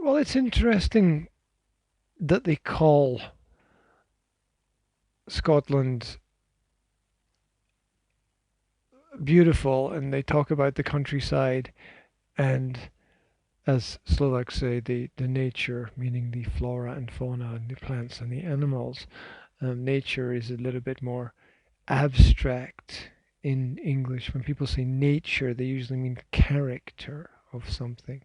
Well, it's interesting that they call Scotland beautiful and they talk about the countryside and, as Slovaks say, the nature, meaning the flora and fauna and the plants and the animals. Nature is a little bit more abstract in English. When people say nature, they usually mean character of something.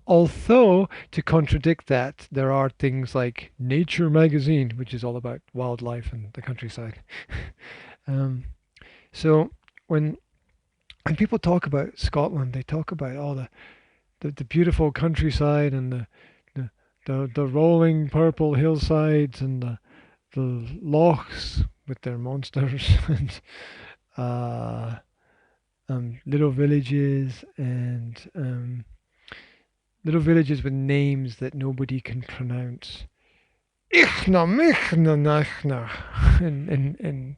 Although, to contradict that, there are things like Nature Magazine, which is all about wildlife and the countryside. um, so when people talk about Scotland, they talk about all the beautiful countryside and the rolling purple hillsides and the lochs with their monsters and uh, little villages and little villages with names that nobody can pronounce. Ichna, Michna, Nachna, and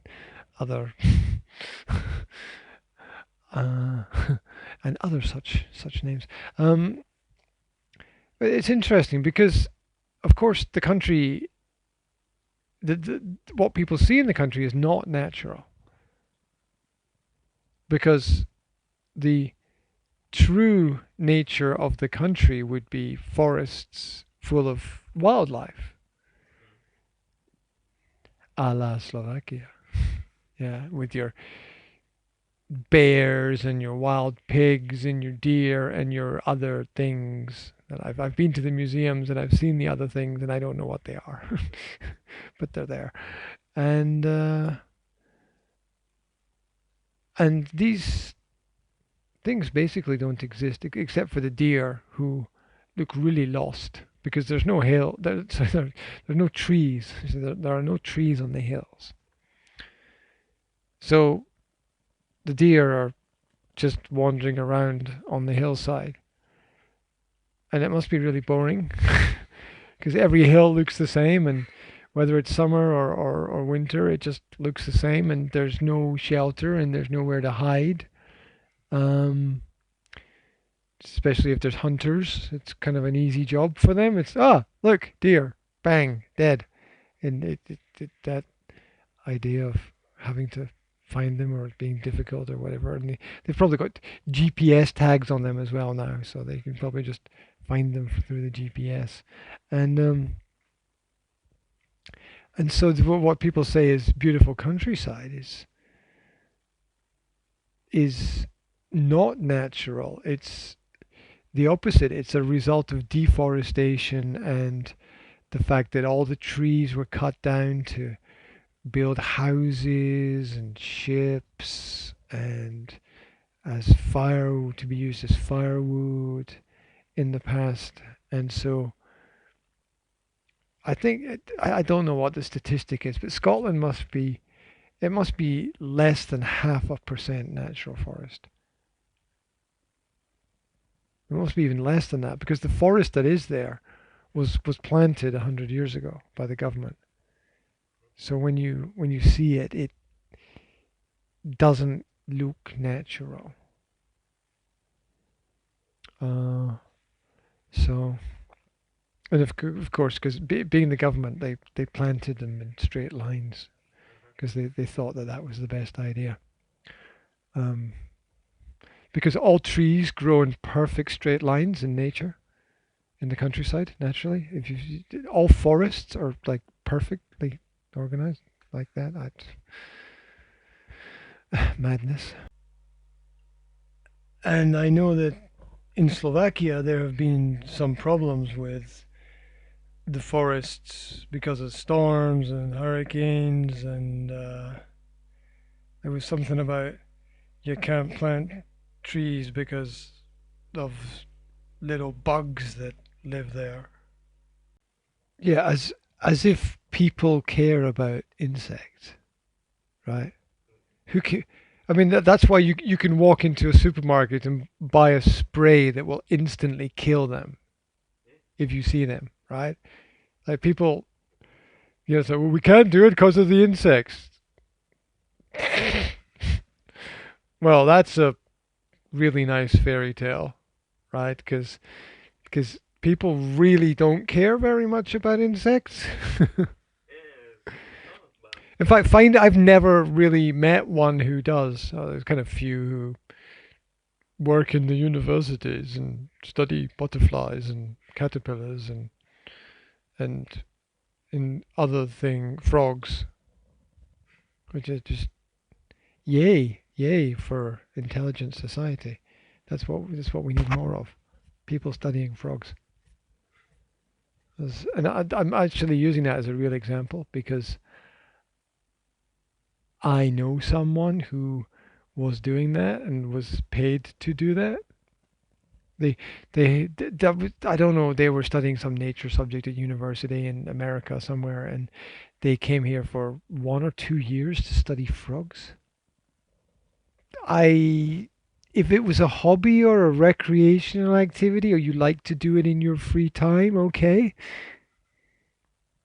other uh, and other such names. But it's interesting because, of course, the country, what people see in the country is not natural because the true nature of the country would be forests full of wildlife, a la Slovakia. Yeah, with your bears and your wild pigs and your deer and your other things. And I've been to the museums and I've seen the other things and I don't know what they are, but they're there. And and these things basically don't exist except for the deer who look really lost because there's no hill, there's no trees. So there are no trees on the hills. So the deer are just wandering around on the hillside. And it must be really boring because every hill looks the same, and whether it's summer or winter, it just looks the same, and there's no shelter and there's nowhere to hide. Um, Especially if there's hunters, it's kind of an easy job for them. It's look, deer, bang, dead, and that idea of having to find them or it being difficult or whatever. And they've probably got GPS tags on them as well now, so they can probably just find them through the GPS. And so what people say is beautiful countryside is not natural. It's the opposite. It's a result of deforestation and the fact that all the trees were cut down to build houses and ships and as fire to be used as firewood in the past. And so I think I don't know what the statistic is, but Scotland must be less than 0.5% natural forest. It must be even less than that because the forest that is there was planted 100 years ago by the government. So when you see it, it doesn't look natural. Uh, so and of course, because being the government, they planted them in straight lines because they thought that that was the best idea. Um, because all trees grow in perfect straight lines in nature, in the countryside, naturally. If you all forests are like perfectly organized like that, madness. And I know that in Slovakia there have been some problems with the forests because of storms and hurricanes, and there was something about you can't plant trees because of little bugs that live there. Yeah, as if people care about insects, right? I mean, that's why you can walk into a supermarket and buy a spray that will instantly kill them if you see them, right? Like people, so well, we can't do it because of the insects. Well, that's a really nice fairy tale, right? Because people really don't care very much about insects. In fact, I've never really met one who does. There's kind of few who work in the universities and study butterflies and caterpillars and in other frogs, which is just yay for intelligent society. That's what we need more of. People studying frogs. And I'm actually using that as a real example because I know someone who was doing that and was paid to do that. I don't know, they were studying some nature subject at university in America somewhere, and they came here for 1 or 2 years to study frogs. If it was a hobby or a recreational activity, or you like to do it in your free time, okay.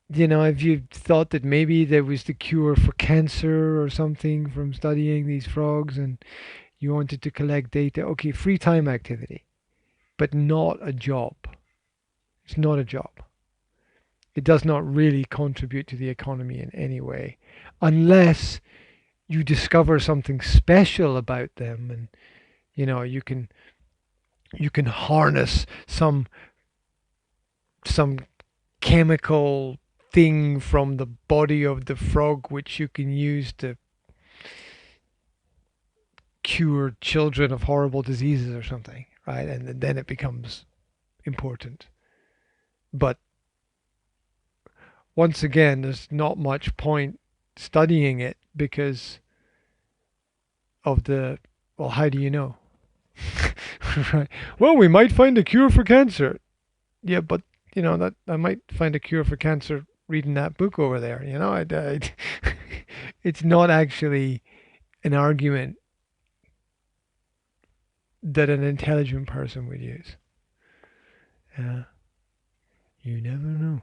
If you thought that maybe there was the cure for cancer or something from studying these frogs and you wanted to collect data, okay, free time activity, but not a job. It's not a job. It does not really contribute to the economy in any way, unless you discover something special about them, and you can harness some chemical thing from the body of the frog which you can use to cure children of horrible diseases or something, right? And then it becomes important. But once again, there's not much point studying it because of well, how do you know? Right. Well, we might find a cure for cancer. Yeah, but that I might find a cure for cancer reading that book over there. It's not actually an argument that an intelligent person would use. Yeah, you never know.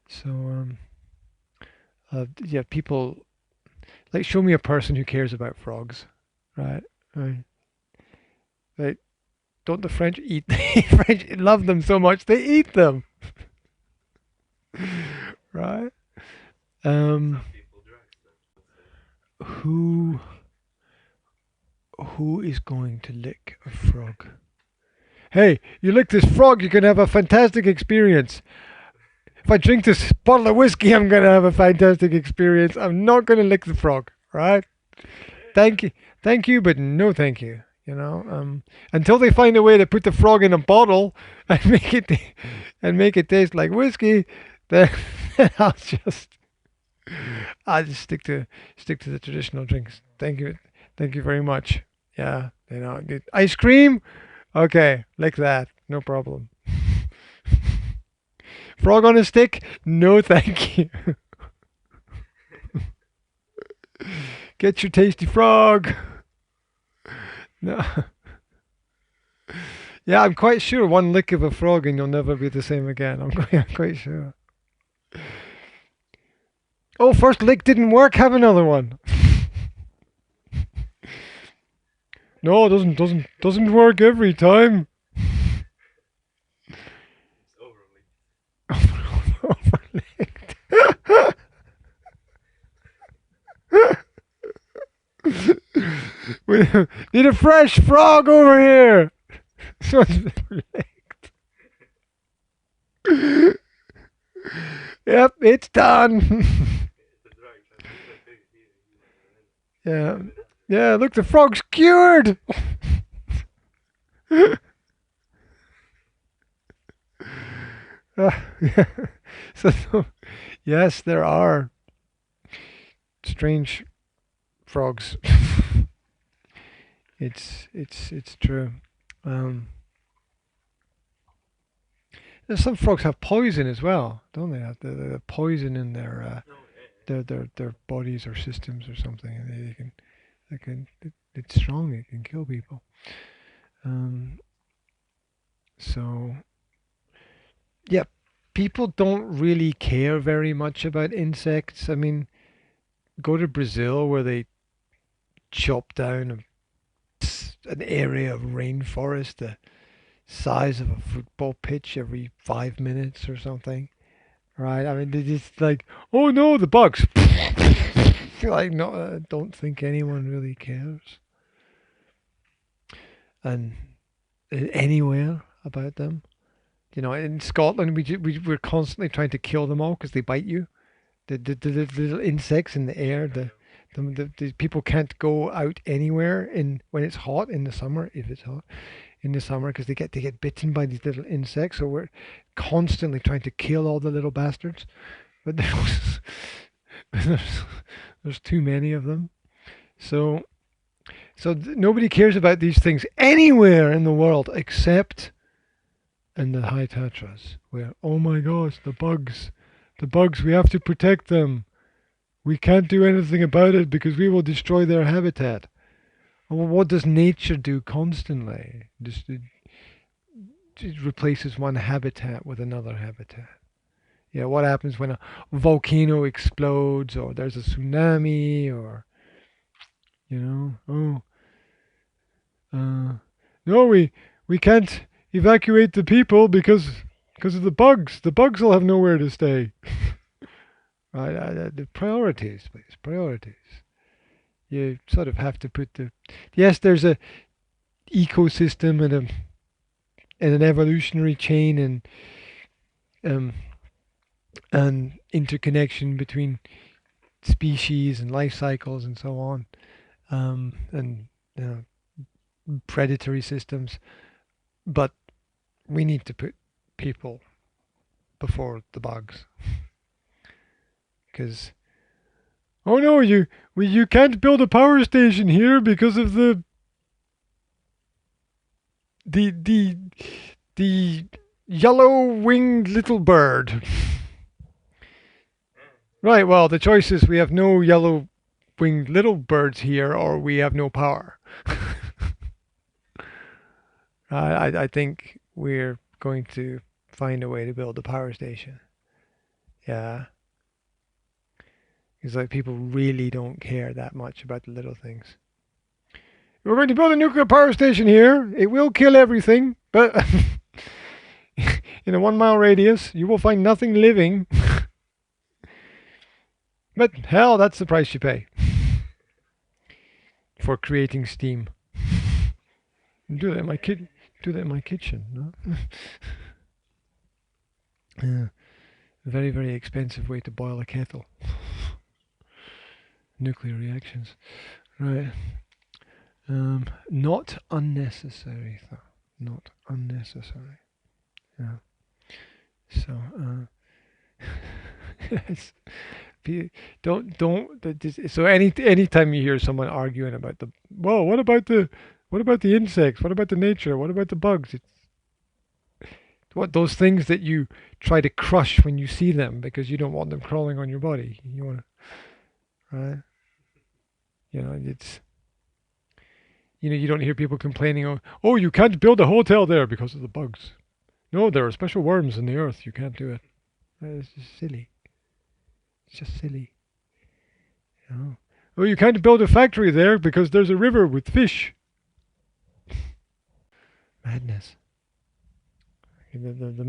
So yeah, people like show me a person who cares about frogs, right? Right. Don't the French eat? French love them so much they eat them, right? Who who is going to lick a frog? Hey, you lick this frog, you're gonna have a fantastic experience. If I drink this bottle of whiskey, I'm gonna have a fantastic experience. I'm not gonna lick the frog, right? Thank you, but no thank you. Until they find a way to put the frog in a bottle and make it taste like whiskey, then I'll just stick to the traditional drinks. Thank you very much. Yeah, ice cream. Okay, like that, no problem. Frog on a stick? No, thank you. Get your tasty frog. No. Yeah, I'm quite sure one lick of a frog and you'll never be the same again. I'm quite sure. Oh, first lick didn't work. Have another one. No, it doesn't work every time. Overlicked. We need a fresh frog over here. So it's licked. Yep, it's done. Yeah, look, the frog's cured. Yeah. So, yes, there are strange frogs. It's true. Some frogs have poison as well, don't they? Have the poison in their bodies or systems or something, and it's strong. It can kill people. So yeah, people don't really care very much about insects. I mean, go to Brazil where they chop down an area of rainforest the size of a football pitch every 5 minutes or something, right? I mean, they just like, oh no, the bugs. Like, no, I don't think anyone really cares. And anywhere about them. You know, in Scotland, we're constantly trying to kill them all because they bite you. The little insects in the air, the people can't go out anywhere in when it's hot in the summer, if it's hot in the summer, because they get bitten by these little insects. So we're constantly trying to kill all the little bastards, but there's, there's too many of them. So nobody cares about these things anywhere in the world except in the high tatras, where, oh my gosh, the bugs, we have to protect them. We can't do anything about it because we will destroy their habitat. Well, what does nature do constantly? It replaces one habitat with another habitat. Yeah, what happens when a volcano explodes or there's a tsunami or, no, we can't evacuate the people because of the bugs. The bugs will have nowhere to stay. Right? The priorities, please. Priorities. You sort of have to put yes, there's a ecosystem and an evolutionary chain and interconnection between species and life cycles and so on, and predatory systems, but we need to put people before the bugs. Because, oh no, you can't build a power station here because of the yellow-winged little bird. Right, well, the choice is we have no yellow-winged little birds here or we have no power. I think we're going to find a way to build a power station. Yeah. It's like people really don't care that much about the little things. We're going to build a nuclear power station here. It will kill everything, but in a 1 mile radius, you will find nothing living. But hell, that's the price you pay for creating steam. Do that in my kitchen. No? Yeah. Very, very expensive way to boil a kettle. Nuclear reactions. Right. Not unnecessary, though. Not unnecessary. Yeah. So, yes. Don't. So anytime you hear someone arguing about what about the insects? What about the nature? What about the bugs? What those things that you try to crush when you see them because you don't want them crawling on your body. You want to, right? It's. You don't hear people complaining, oh, you can't build a hotel there because of the bugs. No, there are special worms in the earth. You can't do it. It's just silly. It's just silly. Oh, you can't build a factory there because there's a river with fish. Madness. The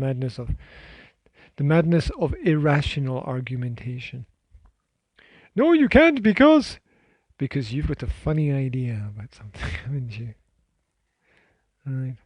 madness of irrational argumentation. No, you can't because you've got a funny idea about something, haven't you? Right.